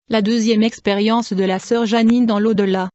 La deuxième expérience de la sœur Janine dans l'au-delà.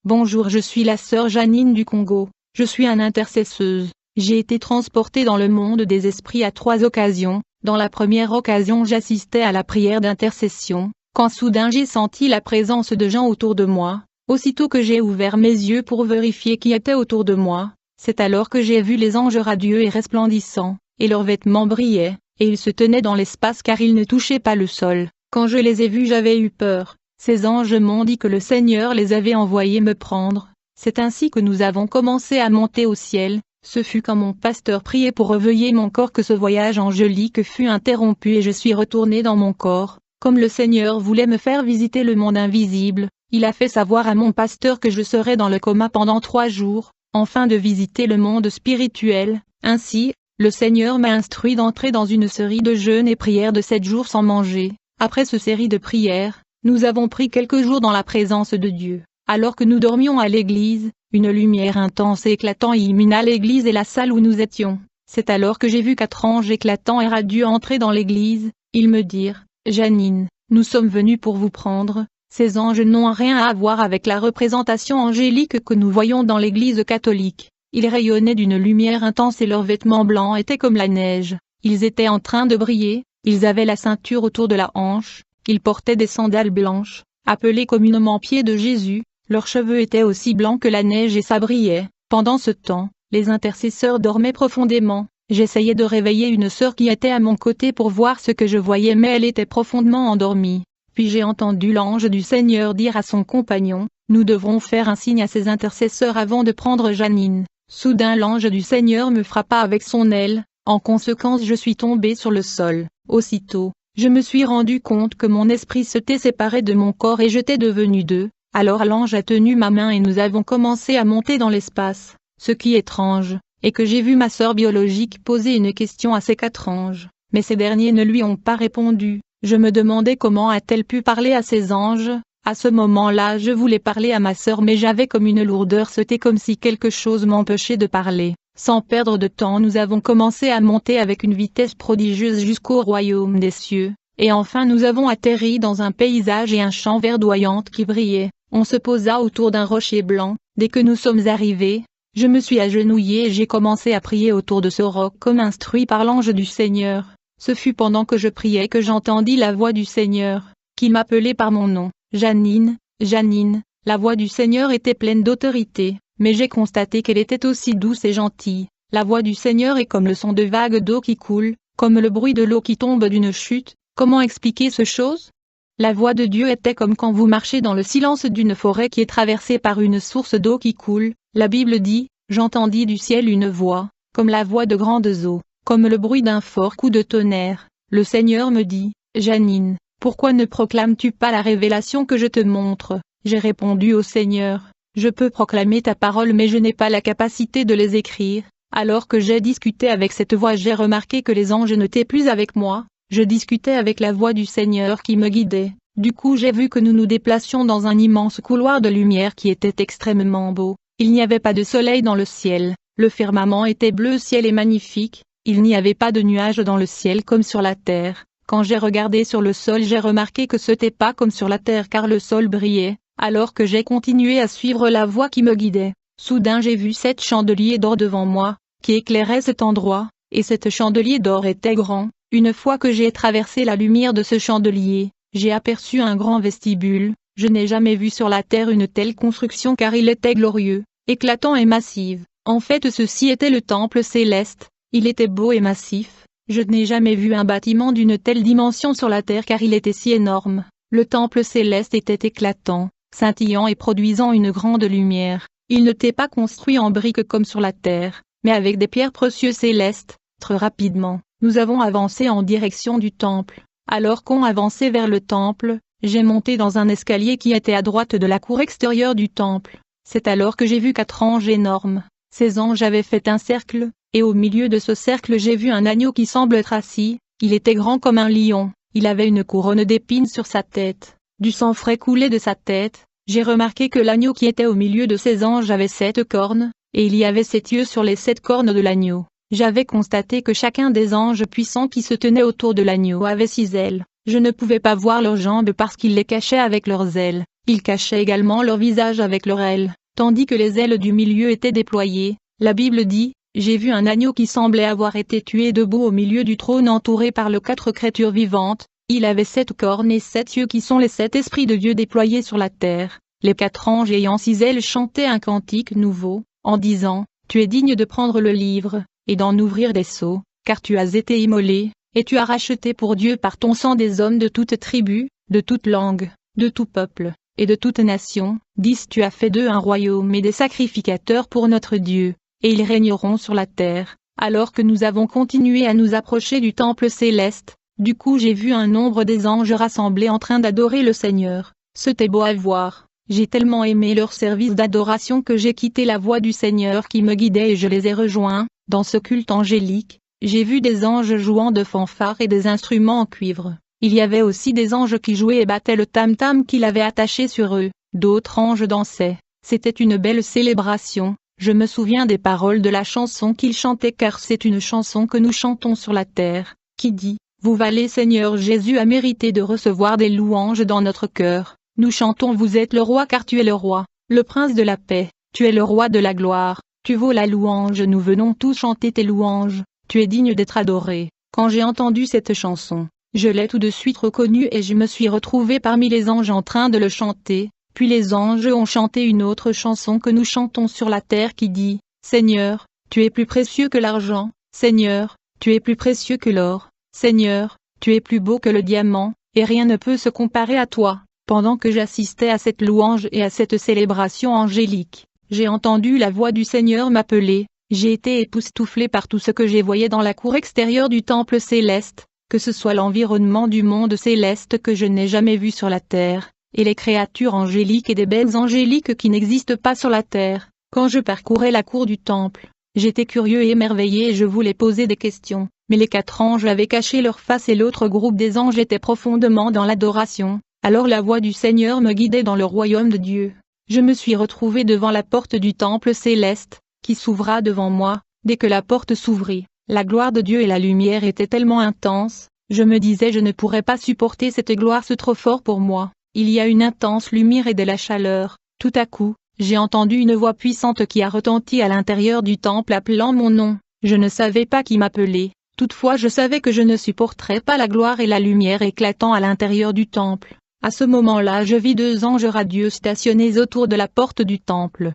Bonjour, je suis la sœur Janine du Congo. Je suis une intercesseuse. J'ai été transportée dans le monde des esprits à 3 occasions. Dans la première occasion, j'assistais à la prière d'intercession, quand soudain j'ai senti la présence de gens autour de moi. Aussitôt que j'ai ouvert mes yeux pour vérifier qui était autour de moi, c'est alors que j'ai vu les anges radieux et resplendissants, et leurs vêtements brillaient, et ils se tenaient dans l'espace car ils ne touchaient pas le sol. Quand je les ai vus, j'avais eu peur. Ces anges m'ont dit que le Seigneur les avait envoyés me prendre. C'est ainsi que nous avons commencé à monter au ciel. Ce fut quand mon pasteur priait pour réveiller mon corps que ce voyage angélique fut interrompu et je suis retourné dans mon corps. Comme le Seigneur voulait me faire visiter le monde invisible, il a fait savoir à mon pasteur que je serais dans le coma pendant 3 jours, afin de visiter le monde spirituel. Ainsi, le Seigneur m'a instruit d'entrer dans une série de jeûnes et prières de 7 jours sans manger. Après cette série de prières, nous avons pris quelques jours dans la présence de Dieu. Alors que nous dormions à l'église, une lumière intense et éclatante illumina l'église et la salle où nous étions. C'est alors que j'ai vu 4 anges éclatants et radieux entrer dans l'église. Ils me dirent, Janine, nous sommes venus pour vous prendre. Ces anges n'ont rien à voir avec la représentation angélique que nous voyons dans l'église catholique. Ils rayonnaient d'une lumière intense et leurs vêtements blancs étaient comme la neige. Ils étaient en train de briller, ils avaient la ceinture autour de la hanche, ils portaient des sandales blanches, appelées communément pieds de Jésus. Leurs cheveux étaient aussi blancs que la neige et ça brillait. Pendant ce temps, les intercesseurs dormaient profondément. J'essayais de réveiller une sœur qui était à mon côté pour voir ce que je voyais mais elle était profondément endormie. Puis j'ai entendu l'ange du Seigneur dire à son compagnon, nous devrons faire un signe à ces intercesseurs avant de prendre Janine. Soudain l'ange du Seigneur me frappa avec son aile, en conséquence je suis tombé sur le sol. Aussitôt, je me suis rendu compte que mon esprit s'était séparé de mon corps et j'étais devenu 2. Alors l'ange a tenu ma main et nous avons commencé à monter dans l'espace. Ce qui est étrange, est que j'ai vu ma sœur biologique poser une question à ces 4 anges, mais ces derniers ne lui ont pas répondu. Je me demandais comment a-t-elle pu parler à ces anges. À ce moment-là je voulais parler à ma sœur mais j'avais comme une lourdeur, c'était comme si quelque chose m'empêchait de parler. Sans perdre de temps nous avons commencé à monter avec une vitesse prodigieuse jusqu'au royaume des cieux, et enfin nous avons atterri dans un paysage et un champ verdoyant qui brillait. On se posa autour d'un rocher blanc. Dès que nous sommes arrivés, je me suis agenouillé et j'ai commencé à prier autour de ce roc comme instruit par l'ange du Seigneur. Ce fut pendant que je priais que j'entendis la voix du Seigneur, qui m'appelait par mon nom. Janine, Janine, la voix du Seigneur était pleine d'autorité, mais j'ai constaté qu'elle était aussi douce et gentille. La voix du Seigneur est comme le son de vagues d'eau qui coulent, comme le bruit de l'eau qui tombe d'une chute. Comment expliquer ce chose? La voix de Dieu était comme quand vous marchez dans le silence d'une forêt qui est traversée par une source d'eau qui coule. La Bible dit, j'entendis du ciel une voix, comme la voix de grandes eaux, comme le bruit d'un fort coup de tonnerre. Le Seigneur me dit, Janine, pourquoi ne proclames-tu pas la révélation que je te montre? J'ai répondu au Seigneur, je peux proclamer ta parole mais je n'ai pas la capacité de les écrire. Alors que j'ai discuté avec cette voix j'ai remarqué que les anges n'étaient plus avec moi. Je discutais avec la voix du Seigneur qui me guidait. Du coup j'ai vu que nous nous déplacions dans un immense couloir de lumière qui était extrêmement beau. Il n'y avait pas de soleil dans le ciel, le firmament était bleu ciel et magnifique, il n'y avait pas de nuages dans le ciel comme sur la terre. Quand j'ai regardé sur le sol j'ai remarqué que ce n'était pas comme sur la terre car le sol brillait. Alors que j'ai continué à suivre la voix qui me guidait, soudain j'ai vu 7 chandeliers d'or devant moi, qui éclairaient cet endroit, et cet chandelier d'or était grand. Une fois que j'ai traversé la lumière de ce chandelier, j'ai aperçu un grand vestibule. Je n'ai jamais vu sur la terre une telle construction car il était glorieux, éclatant et massif. En fait ceci était le temple céleste, il était beau et massif. Je n'ai jamais vu un bâtiment d'une telle dimension sur la terre car il était si énorme. Le temple céleste était éclatant, scintillant et produisant une grande lumière. Il n'était pas construit en briques comme sur la terre, mais avec des pierres précieuses célestes. Très rapidement, nous avons avancé en direction du temple. Alors qu'on avançait vers le temple, j'ai monté dans un escalier qui était à droite de la cour extérieure du temple. C'est alors que j'ai vu 4 anges énormes. Ces anges avaient fait un cercle, et au milieu de ce cercle j'ai vu un agneau qui semble être assis. Il était grand comme un lion, il avait une couronne d'épines sur sa tête. Du sang frais coulait de sa tête. J'ai remarqué que l'agneau qui était au milieu de ces anges avait 7 cornes, et il y avait 7 yeux sur les 7 cornes de l'agneau. J'avais constaté que chacun des anges puissants qui se tenaient autour de l'agneau avait 6 ailes. Je ne pouvais pas voir leurs jambes parce qu'ils les cachaient avec leurs ailes. Ils cachaient également leur visage avec leurs ailes, tandis que les ailes du milieu étaient déployées. La Bible dit, « J'ai vu un agneau qui semblait avoir été tué debout au milieu du trône entouré par les 4 créatures vivantes. Il avait 7 cornes et 7 yeux qui sont les 7 esprits de Dieu déployés sur la terre. Les 4 anges ayant 6 ailes chantaient un cantique nouveau, en disant, « Tu es digne de prendre le livre, et d'en ouvrir des sceaux, car tu as été immolé, et tu as racheté pour Dieu par ton sang des hommes de toute tribu, de toute langue, de tout peuple, et de toute nation. 10 Tu as fait d'eux un royaume et des sacrificateurs pour notre Dieu, et ils régneront sur la terre. » Alors que nous avons continué à nous approcher du temple céleste, du coup j'ai vu un nombre des anges rassemblés en train d'adorer le Seigneur. C'était beau à voir. J'ai tellement aimé leur service d'adoration que j'ai quitté la voix du Seigneur qui me guidait et je les ai rejoints. Dans ce culte angélique, j'ai vu des anges jouant de fanfares et des instruments en cuivre. Il y avait aussi des anges qui jouaient et battaient le tam-tam qu'il avait attaché sur eux. D'autres anges dansaient. C'était une belle célébration. Je me souviens des paroles de la chanson qu'ils chantaient car c'est une chanson que nous chantons sur la terre, qui dit, « Vous valez Seigneur Jésus a mérité de recevoir des louanges dans notre cœur. Nous chantons vous êtes le roi car tu es le roi, le prince de la paix, tu es le roi de la gloire, tu vaux la louange nous venons tous chanter tes louanges, tu es digne d'être adoré. » Quand j'ai entendu cette chanson, je l'ai tout de suite reconnue et je me suis retrouvé parmi les anges en train de le chanter, puis les anges ont chanté une autre chanson que nous chantons sur la terre qui dit, « Seigneur, tu es plus précieux que l'argent, Seigneur, tu es plus précieux que l'or, Seigneur, tu es plus beau que le diamant, et rien ne peut se comparer à toi. » Pendant que j'assistais à cette louange et à cette célébration angélique, j'ai entendu la voix du Seigneur m'appeler, j'ai été époustouflé par tout ce que j'ai voyé dans la cour extérieure du temple céleste, que ce soit l'environnement du monde céleste que je n'ai jamais vu sur la terre, et les créatures angéliques et des bêtes angéliques qui n'existent pas sur la terre. Quand je parcourais la cour du temple, j'étais curieux et émerveillé et je voulais poser des questions, mais les 4 anges avaient caché leur face et l'autre groupe des anges était profondément dans l'adoration. Alors la voix du Seigneur me guidait dans le royaume de Dieu. Je me suis retrouvé devant la porte du temple céleste, qui s'ouvra devant moi. Dès que la porte s'ouvrit, la gloire de Dieu et la lumière étaient tellement intenses, je me disais je ne pourrais pas supporter cette gloire, c'est trop fort pour moi. Il y a une intense lumière et de la chaleur. Tout à coup, j'ai entendu une voix puissante qui a retenti à l'intérieur du temple appelant mon nom. Je ne savais pas qui m'appelait. Toutefois je savais que je ne supporterais pas la gloire et la lumière éclatant à l'intérieur du temple. À ce moment-là je vis 2 anges radieux stationnés autour de la porte du temple.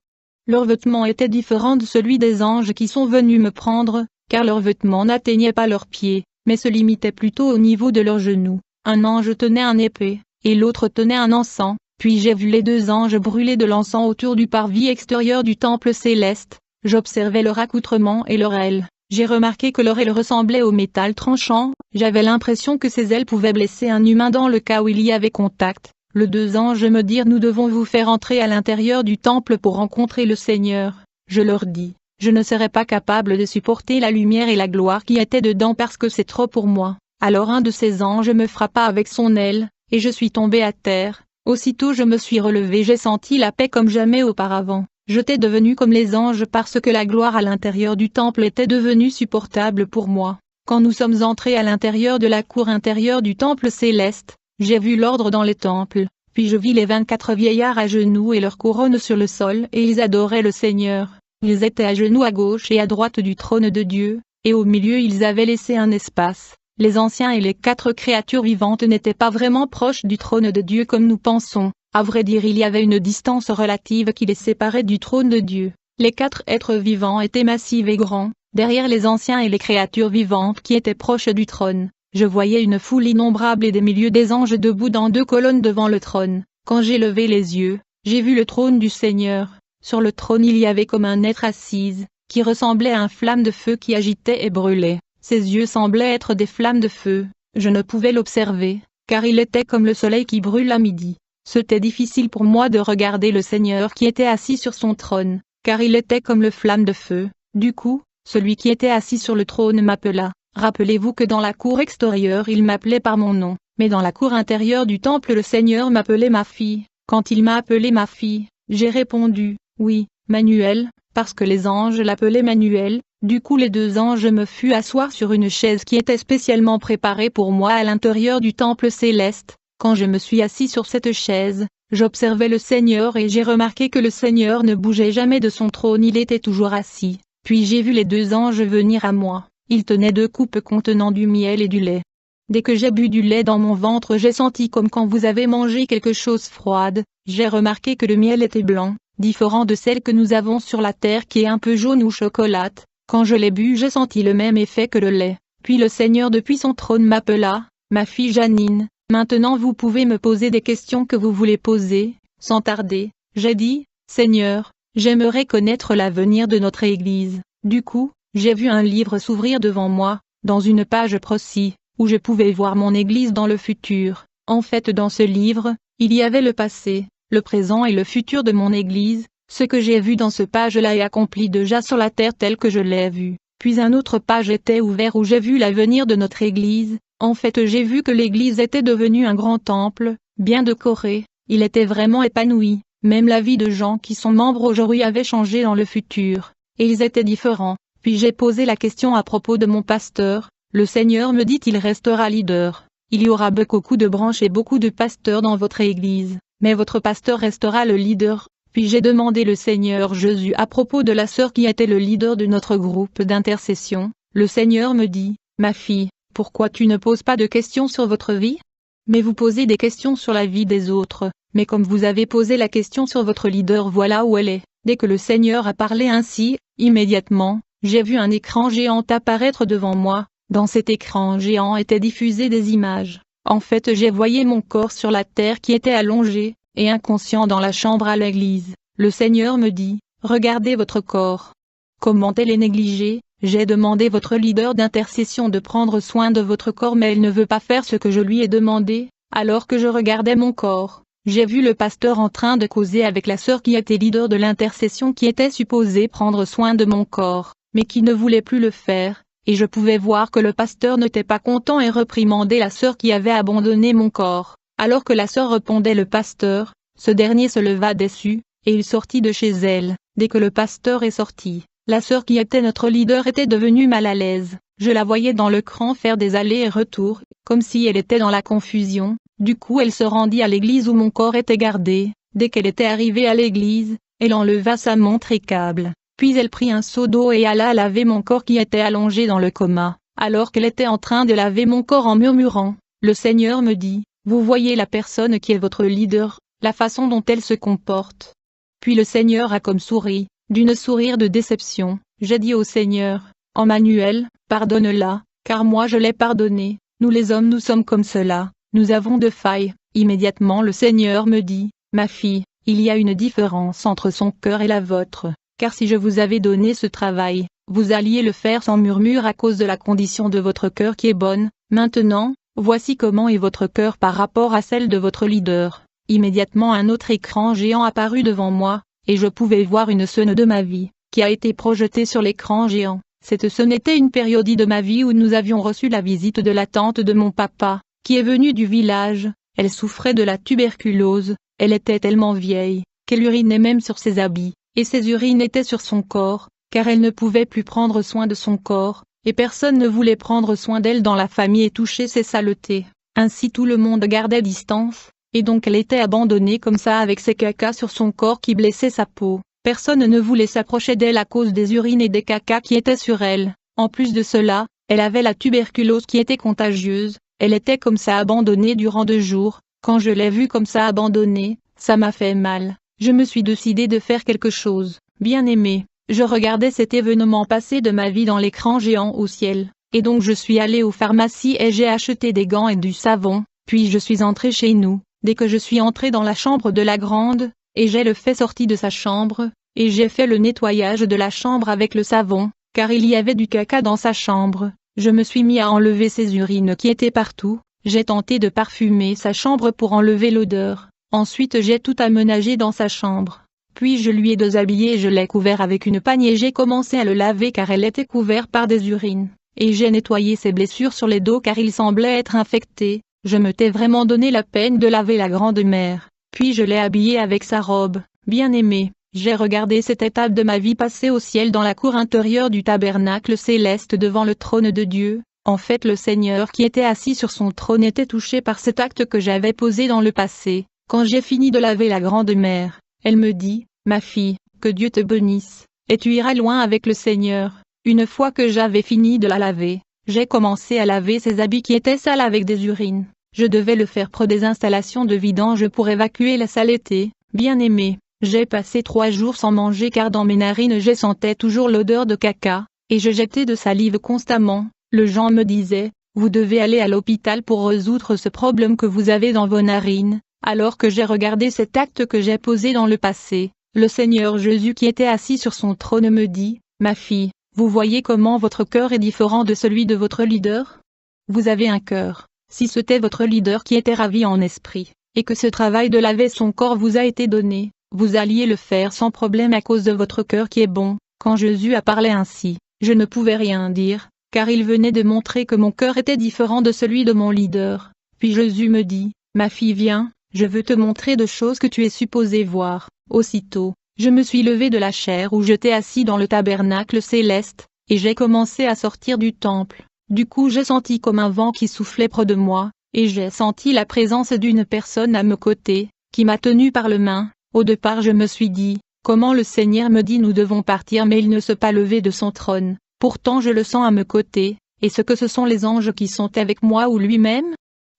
Leurs vêtements étaient différents de celui des anges qui sont venus me prendre, car leurs vêtements n'atteignaient pas leurs pieds, mais se limitaient plutôt au niveau de leurs genoux. Un ange tenait un épée, et l'autre tenait un encens, puis j'ai vu les 2 anges brûler de l'encens autour du parvis extérieur du temple céleste. J'observais leur accoutrement et leurs ailes. J'ai remarqué que leur aile ressemblait au métal tranchant, j'avais l'impression que ces ailes pouvaient blesser un humain dans le cas où il y avait contact. Les 2 anges me dirent nous devons vous faire entrer à l'intérieur du temple pour rencontrer le Seigneur. Je leur dis, je ne serais pas capable de supporter la lumière et la gloire qui étaient dedans parce que c'est trop pour moi. Alors un de ces anges me frappa avec son aile, et je suis tombé à terre. Aussitôt je me suis relevé, j'ai senti la paix comme jamais auparavant. J'étais devenu comme les anges parce que la gloire à l'intérieur du temple était devenue supportable pour moi. Quand nous sommes entrés à l'intérieur de la cour intérieure du temple céleste, j'ai vu l'ordre dans les temples, puis je vis les 24 vieillards à genoux et leurs couronnes sur le sol et ils adoraient le Seigneur. Ils étaient à genoux à gauche et à droite du trône de Dieu, et au milieu ils avaient laissé un espace. Les anciens et les 4 créatures vivantes n'étaient pas vraiment proches du trône de Dieu comme nous pensons. À vrai dire il y avait une distance relative qui les séparait du trône de Dieu. Les 4 êtres vivants étaient massifs et grands, derrière les anciens et les créatures vivantes qui étaient proches du trône. Je voyais une foule innombrable et des milieux des anges debout dans 2 colonnes devant le trône. Quand j'ai levé les yeux, j'ai vu le trône du Seigneur. Sur le trône il y avait comme un être assis, qui ressemblait à une flamme de feu qui agitait et brûlait. Ses yeux semblaient être des flammes de feu. Je ne pouvais l'observer, car il était comme le soleil qui brûle à midi. C'était difficile pour moi de regarder le Seigneur qui était assis sur son trône, car il était comme le flamme de feu. Du coup, celui qui était assis sur le trône m'appela. Rappelez-vous que dans la cour extérieure il m'appelait par mon nom, mais dans la cour intérieure du temple le Seigneur m'appelait ma fille. Quand il m'a appelé ma fille, j'ai répondu, oui, Manuel, parce que les anges l'appelaient Manuel. Du coup les 2 anges me furent asseoir sur une chaise qui était spécialement préparée pour moi à l'intérieur du temple céleste. Quand je me suis assis sur cette chaise, j'observais le Seigneur et j'ai remarqué que le Seigneur ne bougeait jamais de son trône, il était toujours assis. Puis j'ai vu les 2 anges venir à moi, ils tenaient 2 coupes contenant du miel et du lait. Dès que j'ai bu du lait dans mon ventre, j'ai senti comme quand vous avez mangé quelque chose froide. J'ai remarqué que le miel était blanc, différent de celle que nous avons sur la terre qui est un peu jaune ou chocolate. Quand je l'ai bu, j'ai senti le même effet que le lait. Puis le Seigneur depuis son trône m'appela, ma fille Janine, maintenant vous pouvez me poser des questions que vous voulez poser. Sans tarder, j'ai dit, Seigneur, j'aimerais connaître l'avenir de notre Église. Du coup, j'ai vu un livre s'ouvrir devant moi, dans une page précise, où je pouvais voir mon Église dans le futur. En fait, dans ce livre, il y avait le passé, le présent et le futur de mon Église. Ce que j'ai vu dans ce page-là est accompli déjà sur la terre tel que je l'ai vu. Puis un autre page était ouvert où j'ai vu l'avenir de notre Église. En fait, j'ai vu que l'Église était devenue un grand temple, bien décoré. Il était vraiment épanoui. Même la vie de gens qui sont membres aujourd'hui avait changé dans le futur. Et ils étaient différents. Puis j'ai posé la question à propos de mon pasteur. Le Seigneur me dit qu'il restera leader. Il y aura beaucoup de branches et beaucoup de pasteurs dans votre Église. Mais votre pasteur restera le leader. Puis j'ai demandé le Seigneur Jésus à propos de la sœur qui était le leader de notre groupe d'intercession. Le Seigneur me dit, ma fille, pourquoi tu ne poses pas de questions sur votre vie? Mais vous posez des questions sur la vie des autres, mais comme vous avez posé la question sur votre leader, voilà où elle est. Dès que le Seigneur a parlé ainsi, immédiatement, j'ai vu un écran géant apparaître devant moi. Dans cet écran géant étaient diffusées des images. En fait, j'ai voyé mon corps sur la terre qui était allongé et inconscient dans la chambre à l'église. Le Seigneur me dit, regardez votre corps. Comment elle est négligée? J'ai demandé votre leader d'intercession de prendre soin de votre corps, mais elle ne veut pas faire ce que je lui ai demandé. Alors que je regardais mon corps, j'ai vu le pasteur en train de causer avec la sœur qui était leader de l'intercession qui était supposée prendre soin de mon corps, mais qui ne voulait plus le faire. Et je pouvais voir que le pasteur n'était pas content et reprimandait la sœur qui avait abandonné mon corps. Alors que la sœur répondait le pasteur, ce dernier se leva déçu, et il sortit de chez elle. Dès que le pasteur est sorti, la sœur qui était notre leader était devenue mal à l'aise. Je la voyais dans le cran faire des allers et retours, comme si elle était dans la confusion. Du coup elle se rendit à l'église où mon corps était gardé. Dès qu'elle était arrivée à l'église, elle enleva sa montre et câble. Puis elle prit un seau d'eau et alla laver mon corps qui était allongé dans le coma. Alors qu'elle était en train de laver mon corps en murmurant, le Seigneur me dit, vous voyez la personne qui est votre leader, la façon dont elle se comporte. Puis le Seigneur a comme souri, d'une sourire de déception. J'ai dit au Seigneur, Emmanuel, pardonne-la, car moi je l'ai pardonné. Nous les hommes nous sommes comme cela, nous avons de failles. Immédiatement le Seigneur me dit, ma fille, il y a une différence entre son cœur et la vôtre. Car si je vous avais donné ce travail, vous alliez le faire sans murmure à cause de la condition de votre cœur qui est bonne. Maintenant, voici comment est votre cœur par rapport à celle de votre leader. Immédiatement un autre écran géant apparut devant moi, et je pouvais voir une scène de ma vie, qui a été projetée sur l'écran géant. Cette scène était une période de ma vie où nous avions reçu la visite de la tante de mon papa, qui est venue du village. Elle souffrait de la tuberculose, elle était tellement vieille, qu'elle urinait même sur ses habits. Et ses urines étaient sur son corps, car elle ne pouvait plus prendre soin de son corps, et personne ne voulait prendre soin d'elle dans la famille et toucher ses saletés. Ainsi tout le monde gardait distance, et donc elle était abandonnée comme ça avec ses cacas sur son corps qui blessaient sa peau. Personne ne voulait s'approcher d'elle à cause des urines et des cacas qui étaient sur elle. En plus de cela, elle avait la tuberculose qui était contagieuse, elle était comme ça abandonnée durant 2 jours. Quand je l'ai vue comme ça abandonnée, ça m'a fait mal. Je me suis décidé de faire quelque chose. Bien-aimé, je regardais cet événement passer de ma vie dans l'écran géant au ciel, et donc je suis allé aux pharmacies et j'ai acheté des gants et du savon, puis je suis entré chez nous. Dès que je suis entré dans la chambre de la grande, et j'ai le fait sorti de sa chambre, et j'ai fait le nettoyage de la chambre avec le savon, car il y avait du caca dans sa chambre. Je me suis mis à enlever ses urines qui étaient partout, j'ai tenté de parfumer sa chambre pour enlever l'odeur. Ensuite j'ai tout aménagé dans sa chambre. Puis je lui ai déshabillé et je l'ai couvert avec une pagne et j'ai commencé à le laver car elle était couverte par des urines. Et j'ai nettoyé ses blessures sur les dos car il semblait être infecté. Je m'étais vraiment donné la peine de laver la grande mère. Puis je l'ai habillé avec sa robe. Bien-aimé, J'ai regardé cette étape de ma vie passer au ciel dans la cour intérieure du tabernacle céleste devant le trône de Dieu. En fait, le Seigneur qui était assis sur son trône était touché par cet acte que j'avais posé dans le passé. Quand j'ai fini de laver la grande mère, elle me dit, « Ma fille, que Dieu te bénisse, et tu iras loin avec le Seigneur. » Une fois que j'avais fini de la laver, j'ai commencé à laver ses habits qui étaient sales avec des urines. Je devais le faire près des installations de vidange pour évacuer la saleté. Bien-aimé, j'ai passé 3 jours sans manger car dans mes narines je sentais toujours l'odeur de caca, et je jetais de salive constamment. Le gens me disait, vous devez aller à l'hôpital pour résoudre ce problème que vous avez dans vos narines. Alors que j'ai regardé cet acte que j'ai posé dans le passé, le Seigneur Jésus qui était assis sur son trône me dit, ma fille, vous voyez comment votre cœur est différent de celui de votre leader? Vous avez un cœur, si c'était votre leader qui était ravi en esprit, et que ce travail de laver son corps vous a été donné, vous alliez le faire sans problème à cause de votre cœur qui est bon. Quand Jésus a parlé ainsi, je ne pouvais rien dire, car il venait de montrer que mon cœur était différent de celui de mon leader. Puis Jésus me dit, ma fille viens, je veux te montrer de choses que tu es supposée voir. Aussitôt, je me suis levé de la chaire où j'étais assis dans le tabernacle céleste, et j'ai commencé à sortir du temple. Du coup j'ai senti comme un vent qui soufflait près de moi, et j'ai senti la présence d'une personne à mes côtés, qui m'a tenu par la main. Au départ je me suis dit, comment le Seigneur me dit nous devons partir mais il ne s'est pas levé de son trône, pourtant je le sens à mes côtés, est-ce que ce sont les anges qui sont avec moi ou lui-même?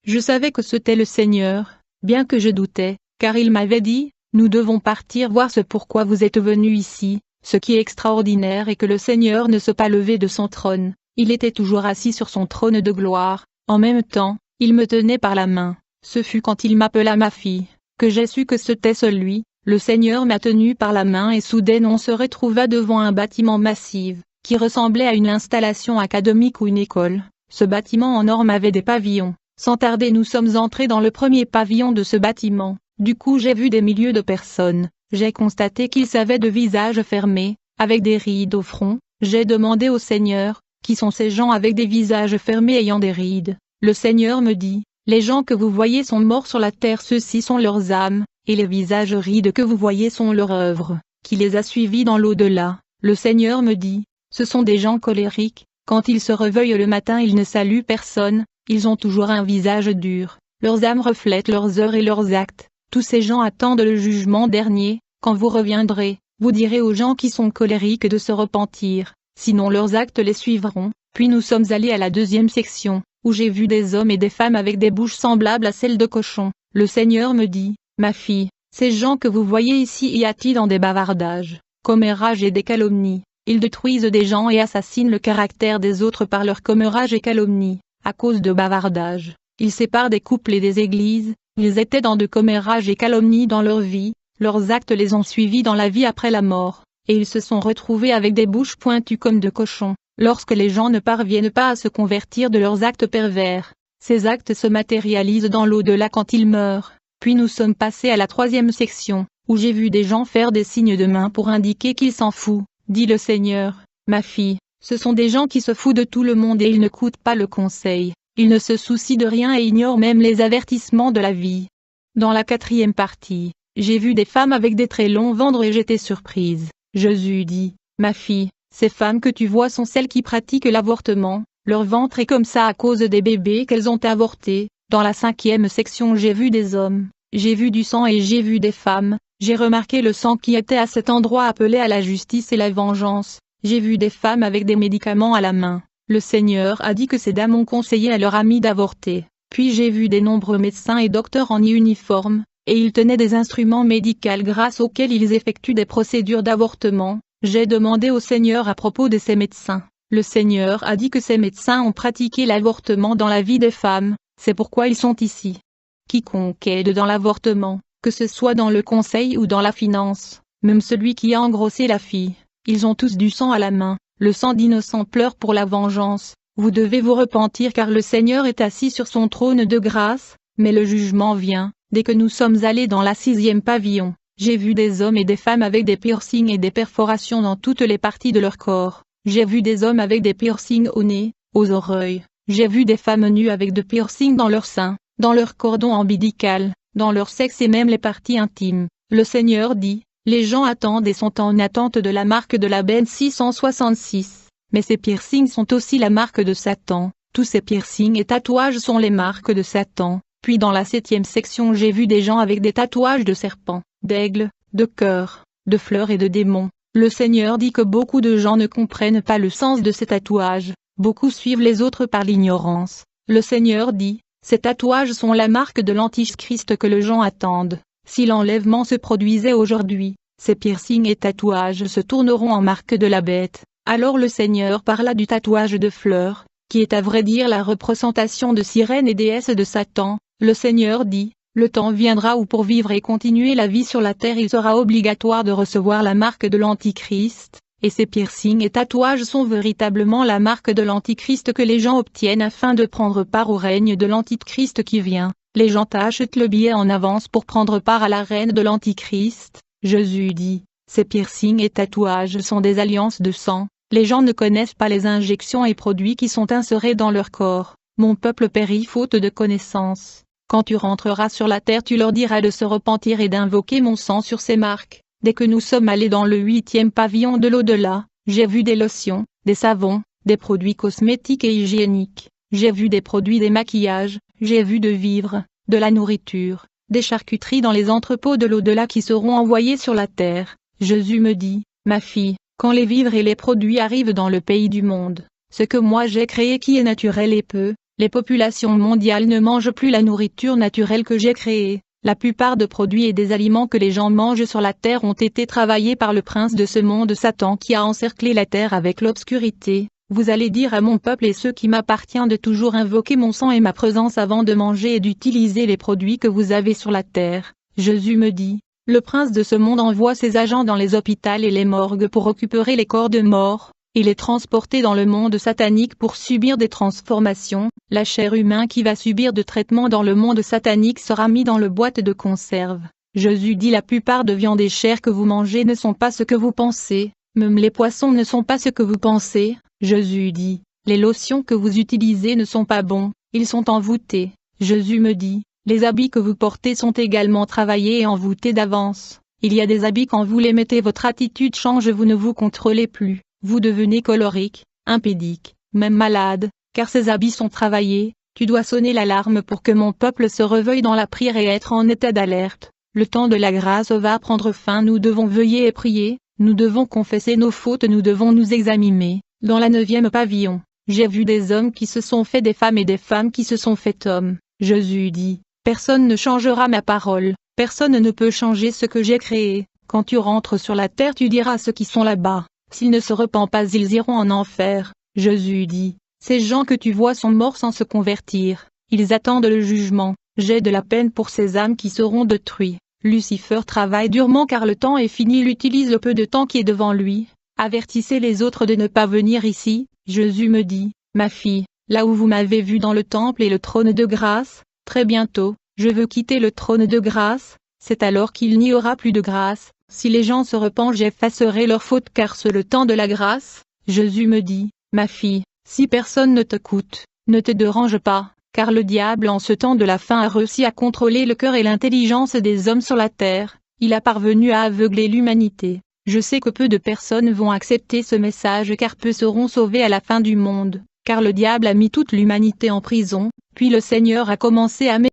Je savais que c'était le Seigneur, bien que je doutais, car il m'avait dit, nous devons partir voir ce pourquoi vous êtes venus ici. Ce qui est extraordinaire est que le Seigneur ne s'est pas levé de son trône, il était toujours assis sur son trône de gloire, en même temps, il me tenait par la main. Ce fut quand il m'appela ma fille, que j'ai su que c'était celui, le Seigneur m'a tenu par la main et soudain on se retrouva devant un bâtiment massif, qui ressemblait à une installation académique ou une école. Ce bâtiment en or avait des pavillons. Sans tarder nous sommes entrés dans le premier pavillon de ce bâtiment. Du coup j'ai vu des milliers de personnes, j'ai constaté qu'ils avaient de visages fermés, avec des rides au front. J'ai demandé au Seigneur, qui sont ces gens avec des visages fermés ayant des rides? Le Seigneur me dit, les gens que vous voyez sont morts sur la terre, ceux-ci sont leurs âmes, et les visages rides que vous voyez sont leur œuvre, qui les a suivis dans l'au-delà. Le Seigneur me dit, ce sont des gens colériques, quand ils se réveillent le matin ils ne saluent personne, ils ont toujours un visage dur, leurs âmes reflètent leurs heures et leurs actes. Tous ces gens attendent le jugement dernier. Quand vous reviendrez, vous direz aux gens qui sont colériques de se repentir, sinon leurs actes les suivront. Puis nous sommes allés à la deuxième section, où j'ai vu des hommes et des femmes avec des bouches semblables à celles de cochons. Le Seigneur me dit, ma fille, ces gens que vous voyez ici y a-t-il dans des bavardages, commérages et des calomnies. Ils détruisent des gens et assassinent le caractère des autres par leurs commérages et calomnies, à cause de bavardages. Ils séparent des couples et des églises. Ils étaient dans de commérages et calomnies dans leur vie, leurs actes les ont suivis dans la vie après la mort, et ils se sont retrouvés avec des bouches pointues comme de cochons. Lorsque les gens ne parviennent pas à se convertir de leurs actes pervers, ces actes se matérialisent dans l'au-delà quand ils meurent. Puis nous sommes passés à la troisième section, où j'ai vu des gens faire des signes de main pour indiquer qu'ils s'en foutent, dit le Seigneur. Ma fille, ce sont des gens qui se foutent de tout le monde et ils n'écoutent pas le conseil. Ils ne se soucient de rien et ignorent même les avertissements de la vie. Dans la quatrième partie, j'ai vu des femmes avec des très longs ventres et j'étais surprise. Jésus dit, ma fille, ces femmes que tu vois sont celles qui pratiquent l'avortement, leur ventre est comme ça à cause des bébés qu'elles ont avortés. Dans la cinquième section j'ai vu des hommes, j'ai vu du sang et j'ai vu des femmes, j'ai remarqué le sang qui était à cet endroit appelé à la justice et la vengeance, j'ai vu des femmes avec des médicaments à la main. Le Seigneur a dit que ces dames ont conseillé à leurs amis d'avorter. Puis j'ai vu des nombreux médecins et docteurs en uniforme, et ils tenaient des instruments médicaux grâce auxquels ils effectuent des procédures d'avortement. J'ai demandé au Seigneur à propos de ces médecins. Le Seigneur a dit que ces médecins ont pratiqué l'avortement dans la vie des femmes, c'est pourquoi ils sont ici. Quiconque aide dans l'avortement, que ce soit dans le conseil ou dans la finance, même celui qui a engrossé la fille, ils ont tous du sang à la main. Le sang d'innocents pleure pour la vengeance. Vous devez vous repentir car le Seigneur est assis sur son trône de grâce, mais le jugement vient. Dès que nous sommes allés dans la sixième pavillon, j'ai vu des hommes et des femmes avec des piercings et des perforations dans toutes les parties de leur corps. J'ai vu des hommes avec des piercings au nez, aux oreilles. J'ai vu des femmes nues avec des piercings dans leurs seins, dans leur cordon ombilical, dans leur sexe et même les parties intimes. Le Seigneur dit, Les gens attendent et sont en attente de la marque de la bête 666. Mais ces piercings sont aussi la marque de Satan. Tous ces piercings et tatouages sont les marques de Satan. Puis dans la 7e section j'ai vu des gens avec des tatouages de serpents, d'aigles, de cœurs, de fleurs et de démons. Le Seigneur dit que beaucoup de gens ne comprennent pas le sens de ces tatouages. Beaucoup suivent les autres par l'ignorance. Le Seigneur dit, ces tatouages sont la marque de l'Antichrist que les gens attendent. Si l'enlèvement se produisait aujourd'hui, ces piercings et tatouages se tourneront en marque de la bête. Alors le Seigneur parla du tatouage de fleurs, qui est à vrai dire la représentation de sirènes et déesses de Satan. Le Seigneur dit, le temps viendra où pour vivre et continuer la vie sur la terre il sera obligatoire de recevoir la marque de l'Antichrist, et ces piercings et tatouages sont véritablement la marque de l'Antichrist que les gens obtiennent afin de prendre part au règne de l'Antichrist qui vient. Les gens achètent le billet en avance pour prendre part à la reine de l'Antichrist. Jésus dit, ces piercings et tatouages sont des alliances de sang. Les gens ne connaissent pas les injections et produits qui sont insérés dans leur corps. Mon peuple périt faute de connaissance. Quand tu rentreras sur la terre tu leur diras de se repentir et d'invoquer mon sang sur ces marques. Dès que nous sommes allés dans le 8e pavillon de l'au-delà, j'ai vu des lotions, des savons, des produits cosmétiques et hygiéniques. J'ai vu des produits des maquillages, j'ai vu de vivres, de la nourriture, des charcuteries dans les entrepôts de l'au-delà qui seront envoyés sur la terre. Jésus me dit, ma fille, quand les vivres et les produits arrivent dans le pays du monde, ce que moi j'ai créé qui est naturel et peu, les populations mondiales ne mangent plus la nourriture naturelle que j'ai créée. La plupart des produits et des aliments que les gens mangent sur la terre ont été travaillés par le prince de ce monde Satan qui a encerclé la terre avec l'obscurité. Vous allez dire à mon peuple et ceux qui m'appartiennent de toujours invoquer mon sang et ma présence avant de manger et d'utiliser les produits que vous avez sur la terre. Jésus me dit, le prince de ce monde envoie ses agents dans les hôpitaux et les morgues pour récupérer les corps de morts, et les transporter dans le monde satanique pour subir des transformations. La chair humaine qui va subir de traitements dans le monde satanique sera mise dans le boîte de conserve. Jésus dit la plupart de viande et chair que vous mangez ne sont pas ce que vous pensez, même les poissons ne sont pas ce que vous pensez. Jésus dit, les lotions que vous utilisez ne sont pas bons, ils sont envoûtés. Jésus me dit, les habits que vous portez sont également travaillés et envoûtés d'avance. Il y a des habits quand vous les mettez votre attitude change vous ne vous contrôlez plus, vous devenez colérique, impédique, même malade, car ces habits sont travaillés. Tu dois sonner l'alarme pour que mon peuple se réveille dans la prière et être en état d'alerte. Le temps de la grâce va prendre fin, nous devons veiller et prier, nous devons confesser nos fautes, nous devons nous examiner. Dans la 9e pavillon, j'ai vu des hommes qui se sont fait des femmes et des femmes qui se sont fait hommes. Jésus dit, personne ne changera ma parole, personne ne peut changer ce que j'ai créé. Quand tu rentres sur la terre tu diras à ceux qui sont là-bas, s'ils ne se repentent pas ils iront en enfer. Jésus dit, ces gens que tu vois sont morts sans se convertir, ils attendent le jugement. J'ai de la peine pour ces âmes qui seront détruites. Lucifer travaille durement car le temps est fini, il utilise le peu de temps qui est devant lui. Avertissez les autres de ne pas venir ici. Jésus me dit, ma fille, là où vous m'avez vu dans le temple et le trône de grâce, très bientôt, je veux quitter le trône de grâce, c'est alors qu'il n'y aura plus de grâce. Si les gens se repentent j'effacerai leurs fautes car c'est le temps de la grâce. Jésus me dit, ma fille, si personne ne t'écoute, ne te dérange pas, car le diable en ce temps de la fin a réussi à contrôler le cœur et l'intelligence des hommes sur la terre, il a parvenu à aveugler l'humanité. Je sais que peu de personnes vont accepter ce message car peu seront sauvés à la fin du monde, car le diable a mis toute l'humanité en prison, puis le Seigneur a commencé à